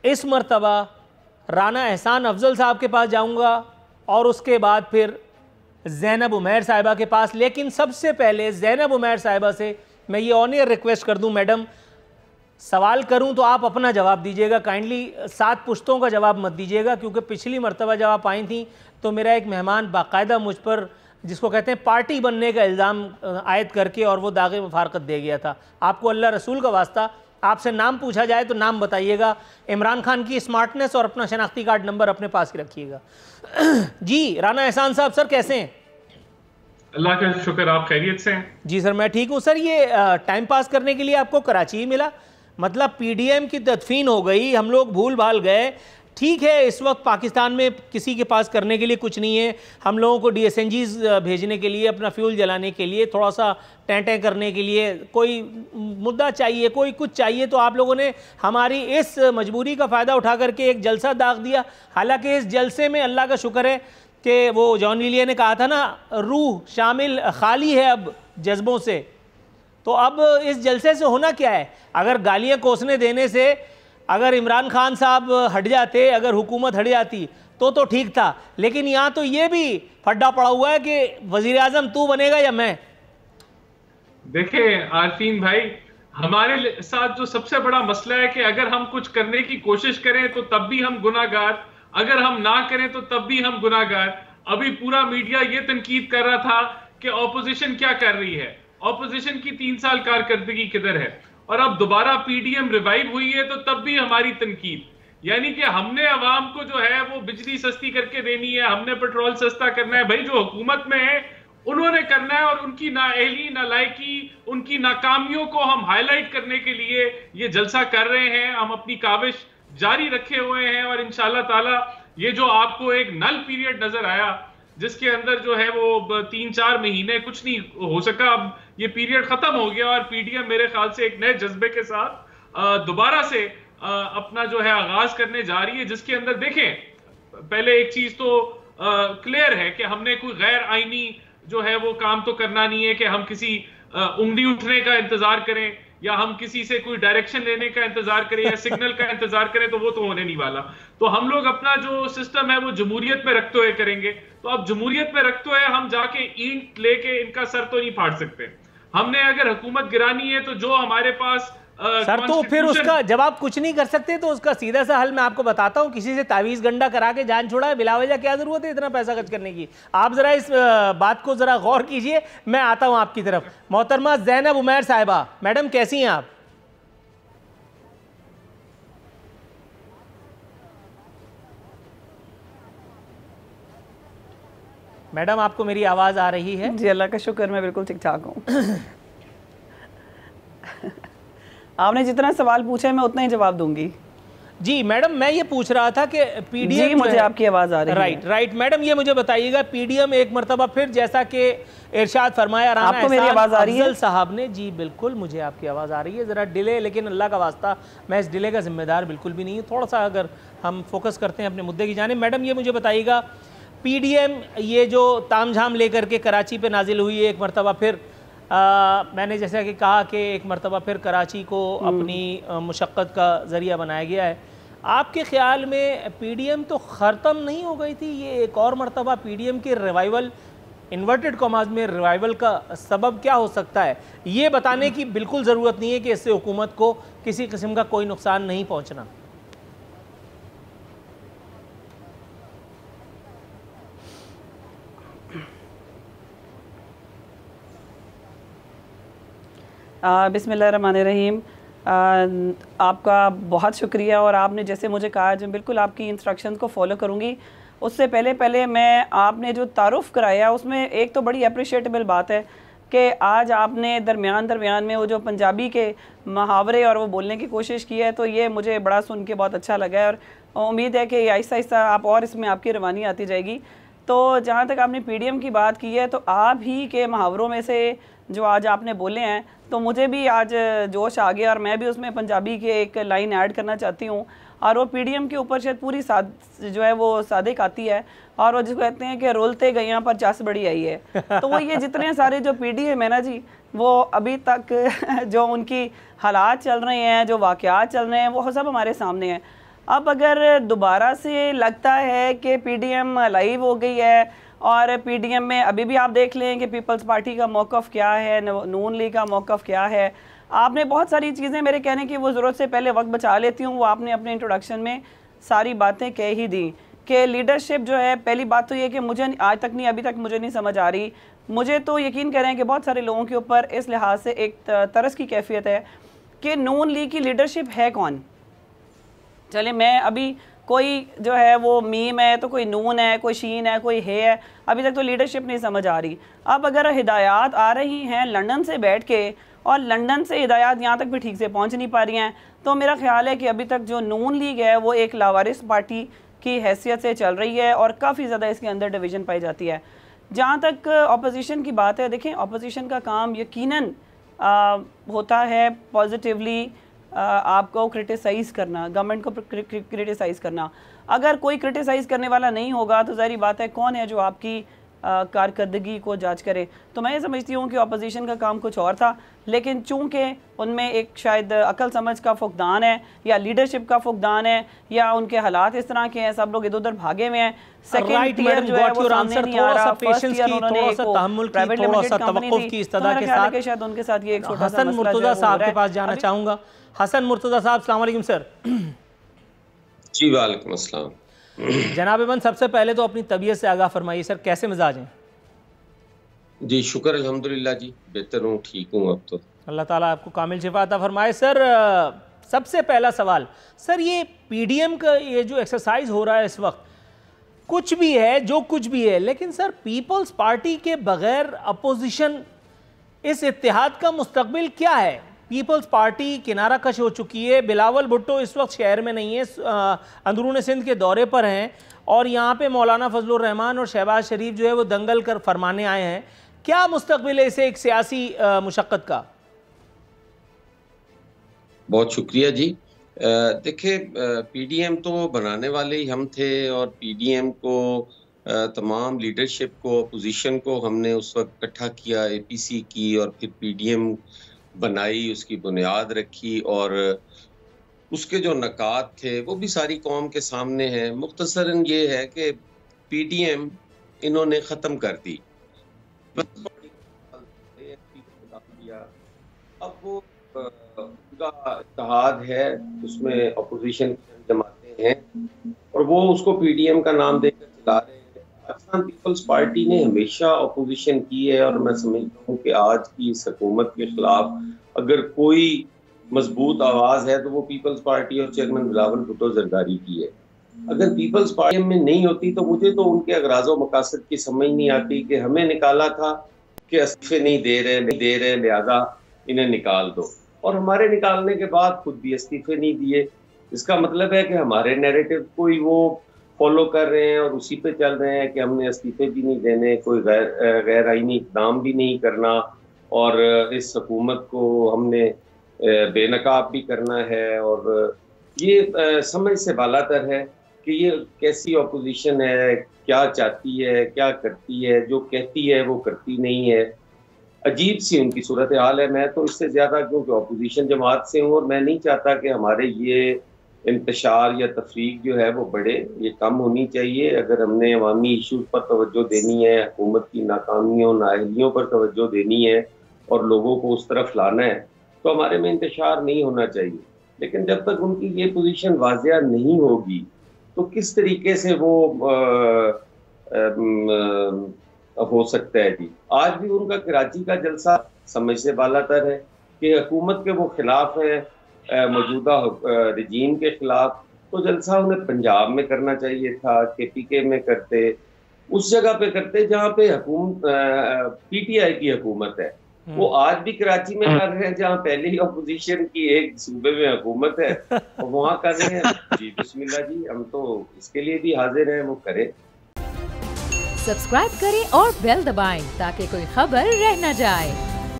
इस मर्तबा राना एहसान अफजल साहब के पास जाऊंगा और उसके बाद फिर ज़ैनब उमैर साहिबा के पास। लेकिन सबसे पहले ज़ैनब उमैर साहिबा से मैं ये ऑनियर रिक्वेस्ट कर दूं, मैडम सवाल करूं तो आप अपना जवाब दीजिएगा, काइंडली 7 पुश्तों का जवाब मत दीजिएगा, क्योंकि पिछली मर्तबा जब आप आई थी तो मेरा एक मेहमान बाकायदा मुझ पर जिसको कहते हैं पार्टी बनने का इल्ज़ाम आयद करके और वो दागे मुफारकत दे गया था। आपको अल्लाह रसूल का वास्ता आपसे नाम पूछा जाए तो नाम बताइएगा, इमरान खान की स्मार्टनेस और अपना शनाख्ती कार्ड नंबर अपने पास ही रखिएगा। जी राना एहसान साहब, सर कैसे हैं? अल्लाह का शुक्र, आप खैरियत से हैं? जी सर मैं ठीक हूँ। सर ये टाइम पास करने के लिए आपको कराची ही मिला, मतलब पीडीएम की तदफीन हो गई, हम लोग भूल भाल गए। ठीक है, इस वक्त पाकिस्तान में किसी के पास करने के लिए कुछ नहीं है, हम लोगों को DSNGs भेजने के लिए, अपना फ्यूल जलाने के लिए, थोड़ा सा टें करने के लिए कोई मुद्दा चाहिए, कोई कुछ चाहिए, तो आप लोगों ने हमारी इस मजबूरी का फ़ायदा उठा करके एक जलसा दाग दिया। हालांकि इस जलसे में अल्लाह का शुक्र है कि वो जॉन विलियर ने कहा था ना, रूह शामिल खाली है अब जज्बों से। तो अब इस जलसे से होना क्या है? अगर गालियाँ कोसने देने से अगर इमरान खान साहब हट जाते, अगर हुकूमत हट जाती तो ठीक था, लेकिन यहाँ तो ये भी फड्डा पड़ा हुआ है कि वजीर आजम तू बनेगा या मैं। देखिए आरफीन भाई, हमारे साथ जो सबसे बड़ा मसला है कि अगर हम कुछ करने की कोशिश करें तो तब भी हम गुनाहगार, अगर हम ना करें तो तब भी हम गुनाहगार। अभी पूरा मीडिया ये तनकीद कर रहा था कि ऑपोजिशन क्या कर रही है, ऑपोजिशन की 3 साल कारकर्दगी किधर है, और अब दोबारा पीडीएम रिवाइव हुई है तो तब भी हमारी तनकीद। यानी कि हमने अवाम को जो है वो बिजली सस्ती करके देनी है, हमने पेट्रोल सस्ता करना है। भाई जो हुकूमत में है उन्होंने करना है, और उनकी नाअहली, नालायकी, उनकी नाकामियों को हम हाईलाइट करने के लिए ये जलसा कर रहे हैं। हम अपनी काविश जारी रखे हुए हैं, और इंशाल्लाह ताला ये जो आपको एक नल पीरियड नजर आया जिसके अंदर जो है वो 3-4 महीने कुछ नहीं हो सका, अब ये पीरियड खत्म हो गया और पीडीएम मेरे ख्याल से एक नए जज्बे के साथ दोबारा से अपना जो है आगाज करने जा रही है, जिसके अंदर देखें पहले एक चीज तो क्लियर है कि हमने कोई गैर आईनी जो है वो काम तो करना नहीं है कि हम किसी उंगली उठने का इंतजार करें या हम किसी से कोई डायरेक्शन लेने का इंतजार करें या सिग्नल का इंतजार करें, तो वो तो होने नहीं वाला। तो हम लोग अपना जो सिस्टम है वो जमहूरियत में रखते हुए करेंगे। तो अब जमहूरियत में रखते हुए हम जाके ईंट लेके इनका सर तो नहीं फाड़ सकते। हमने अगर हुकूमत गिरानी है तो जो हमारे पास सर तो फिर उसका जब आप कुछ नहीं कर सकते तो उसका सीधा सा हल मैं आपको बताता हूं, किसी से तावीज़ गंडा करा के जान छुड़ाए, बिलावजह क्या जरूरत है इतना पैसा खर्च करने की। आप जरा इस बात को जरा गौर कीजिए। मैं आता हूं आपकी तरफ। मोहतरमा ज़ैनब उमैर साहिबा, मैडम कैसी हैं आप? मैडम आपको मेरी आवाज आ रही है? जी अल्लाह का शुक्र, मैं बिल्कुल ठीक ठाक हूँ। आपने जितना सवाल पूछा है मैं उतना ही जवाब दूंगी। जी मैडम, मैं ये पूछ रहा था कि पीडीएम, जी मुझे आपकी आवाज़ आ रही है। राइट मैडम, ये मुझे बताइएगा पीडीएम एक मरतबा फिर जैसा कि इरशाद फरमाया राना आपको मेरी आवाज़ आ रही है साहब ने। जी बिल्कुल मुझे आपकी आवाज़ आ रही है, ज़रा डिले, लेकिन अल्लाह का वास्ता मैं इस डिले का जिम्मेदार बिल्कुल भी नहीं हूँ। थोड़ा सा अगर हम फोकस करते हैं अपने मुद्दे की जानिब। मैडम ये मुझे बताइएगा, पीडीएम ये जो तामझाम लेकर के कराची पे नाजिल हुई है एक मरतबा फिर, मैंने जैसा कि कहा कि एक मरतबा फिर कराची को अपनी मुशक्क़त का ज़रिया बनाया गया है। आपके ख़्याल में पीडीएम तो ख़त्म नहीं हो गई थी, ये एक और मरतबा पीडीएम की रिवाइवल, इन्वर्टेड कॉमाज में रिवाइवल का सबब क्या हो सकता है? ये बताने की बिल्कुल ज़रूरत नहीं है कि इससे हुकूमत को किसी किस्म का कोई नुकसान नहीं पहुँचना। बिस्मिल्लाहिर्रहमानिर्रहीम। आपका बहुत शुक्रिया, और आपने जैसे मुझे कहा जो बिल्कुल आपकी इंस्ट्रक्शन को फॉलो करूँगी। उससे पहले मैं आपने जो तारुफ़ कराया उसमें एक तो बड़ी अप्रिशिएटेबल बात है कि आज आपने दरमियान में वो जो पंजाबी के मुहावरे और वो बोलने की कोशिश की है, तो ये मुझे बड़ा सुन के बहुत अच्छा लगा है, और उम्मीद है कि आहिस्ता आहिस्ता आप और इसमें आपकी रवानी आती जाएगी। तो जहाँ तक आपने पीडीएम की बात की है, तो आप ही के मुहावरों में से जो आज आपने बोले हैं, तो मुझे भी आज जोश आ गया और मैं भी उसमें पंजाबी के एक लाइन ऐड करना चाहती हूँ। और वो पीडीएम के ऊपर शायद पूरी जो है वो सादिक आती है, और वो जिसको कहते हैं कि रोलते गैया पर चस बड़ी आई है। तो वो ये जितने सारे जो पीडीएम है ना जी, वो अभी तक जो उनकी हालात चल रहे हैं, जो वाक़यात चल रहे हैं, वो सब हमारे सामने हैं। अब अगर दोबारा से लगता है कि पीडीएम लाइव हो गई है और पीडीएम में अभी भी आप देख लें कि पीपल्स पार्टी का मौक़िफ़ क्या है, नून लीग का मौक़िफ़ क्या है, आपने बहुत सारी चीज़ें मेरे कहने की वो ज़रूरत से पहले वक्त बचा लेती हूँ, वो आपने अपने इंट्रोडक्शन में सारी बातें कह ही दी कि लीडरशिप जो है, पहली बात तो ये कि मुझे आज तक नहीं, अभी तक मुझे नहीं समझ आ रही। मुझे तो यकीन कर रहे हैं कि बहुत सारे लोगों के ऊपर इस लिहाज से एक तरस की कैफियत है कि नून लीग की लीडरशिप है कौन। चले मैं अभी कोई जो है वो मीम है तो कोई नून है, कोई शीन है, कोई है, अभी तक तो लीडरशिप नहीं समझ आ रही। अब अगर हिदायत आ रही हैं लंदन से बैठ के और लंदन से हिदायत यहाँ तक भी ठीक से पहुँच नहीं पा रही हैं, तो मेरा ख्याल है कि अभी तक जो नून लीग है वो एक लावारिस पार्टी की हैसियत से चल रही है और काफ़ी ज़्यादा इसके अंदर डिवीज़न पाई जाती है। जहाँ तक अपोजिशन की बात है, देखें अपोजिशन का काम यकीनन होता है पॉजिटिवली आपको क्रिटिसाइज़ करना, गवर्नमेंट को क्रिटिसाइज़ करना। अगर कोई क्रिटिसाइज़ करने वाला नहीं होगा तो ज़ाहिर बात है कौन है जो आपकी कारकर्दगी को जांच करे। तो मैं ये समझती हूँ कि अपोजिशन का काम कुछ और था, लेकिन चूँकि उनमें एक शायद अकल समझ का फुकदान है या लीडरशिप का फुकदान है या उनके हालात इस तरह के हैं, सब लोग इधर उधर भागे हुए हैं। सेकंड टियर जो है वो सामने नहीं आ रहा। फर्स्ट ईयर उन्होंने प्राइवेट लिमिटेड कंपनी थी, तो मेरा ख्याल है कि शायद उनके साथ ये एक छोटा सा हसन मुर्तज़ा साहब के पास जाना चाहूँगा। हसन मुर्तज़ा साहब, अस्सलाम वालेकुम सर। जी वालेकुम अस्सलाम। जनाब, सबसे पहले तो अपनी तबीयत से आगाह फरमाइए सर, कैसे मिजाज हैं? जी शुक्र अल्हम्दुलिल्लाह जी, बेहतर हूँ, ठीक हूँ अब तो। अल्लाह ताला आपको कामिल शिफा अता फरमाए। सर सबसे पहला सवाल सर, ये पीडीएम का ये जो एक्सरसाइज हो रहा है इस वक्त, कुछ भी है जो कुछ भी है, लेकिन सर पीपल्स पार्टी के बगैर अपोजिशन, इस इत्तेहाद का मुस्तकबिल क्या है? पीपल्स पार्टी किनारा कश हो चुकी है। बिलावल भुट्टो इस वक्त शहर में नहीं है, अंदरून सिंध के दौरे पर हैं और यहाँ पे मौलाना फजलुर रहमान और शहबाज शरीफ जो है वो दंगल कर फरमाने आए हैं। क्या मुस्तकबिल है इसे एक सियासी मुशक्क़त का? बहुत शुक्रिया जी। देखिए पीडीएम तो बनाने वाले ही हम थे और पीडीएम को तमाम लीडरशिप को, अपोजिशन को हमने उस वक्त इकट्ठा किया, एपीसी की और फिर पीडीएम बनाई, उसकी बुनियाद रखी और उसके जो नकात थे वो भी सारी कौम के सामने हैं। मुख्तसरन ये है कि पीडीएम इन्होंने ख़त्म कर दी। अब वो उनका इत्तेहाद है, उसमें अपोजिशन जमाते हैं और वो उसको पीडीएम का नाम देकर चला रहे हैं। पाकिस्तान पीपल्स पार्टी ने हमेशा अपोजिशन की है और मैं समझता हूँ कि आज की इस हुकूमत के खिलाफ अगर कोई मजबूत आवाज़ है तो वो पीपल्स पार्टी और चेयरमैन बिलावल भुट्टो जरदारी की है। अगर पीपल्स पार्टी में नहीं होती तो मुझे तो उनके अगराज़ो मकासद की समझ नहीं आती कि हमें निकाला था कि इस्तीफे नहीं दे रहे लिहाजा इन्हें निकाल दो, और हमारे निकालने के बाद खुद भी इस्तीफे नहीं दिए। इसका मतलब है कि हमारे नैरेटिव को ही वो फॉलो कर रहे हैं और उसी पे चल रहे हैं कि हमने इस्तीफे भी नहीं देने, कोई गैर आईनी इक़दाम भी नहीं करना और इस हुकूमत को हमने बेनकाब भी करना है। और ये समझ से बालातर है कि ये कैसी अपोजिशन है, क्या चाहती है, क्या करती है, जो कहती है वो करती नहीं है। अजीब सी उनकी सूरत हाल है। मैं तो इससे ज़्यादा क्योंकि अपोजिशन जमात से हूँ और मैं नहीं चाहता कि हमारे ये इंतशार या तफरीक जो है वो बढ़े, ये कम होनी चाहिए। अगर हमने अवामी इशूज़ पर तवज्जो देनी है, हुकूमत की नाकामियों नाअहलियों पर तवज्जो देनी है और लोगों को उस तरफ लाना है तो हमारे में इंतशार नहीं होना चाहिए। लेकिन जब तक उनकी ये पोजीशन वाज़िया नहीं होगी तो किस तरीके से वो हो सकता है जी। आज भी उनका कराची का जलसा समझ से बालातर है कि हुकूमत के वो खिलाफ है, मौजूदा रजीम के खिलाफ। तो जलसा उन्हें पंजाब में करना चाहिए था, KPK में करते, उस जगह पे करते जहाँ पे PTI की हुकूमत है। वो आज भी कराची में कर रहे हैं जहाँ पहले ही अपोजिशन की एक सूबे में हुकूमत है और वहाँ कर रहे हैं। जी बिस्मिल्लाह जी, हम तो इसके लिए भी हाजिर हैं, वो करें। सब्सक्राइब करें और बेल दबाएं ताकि कोई खबर रह न जाए।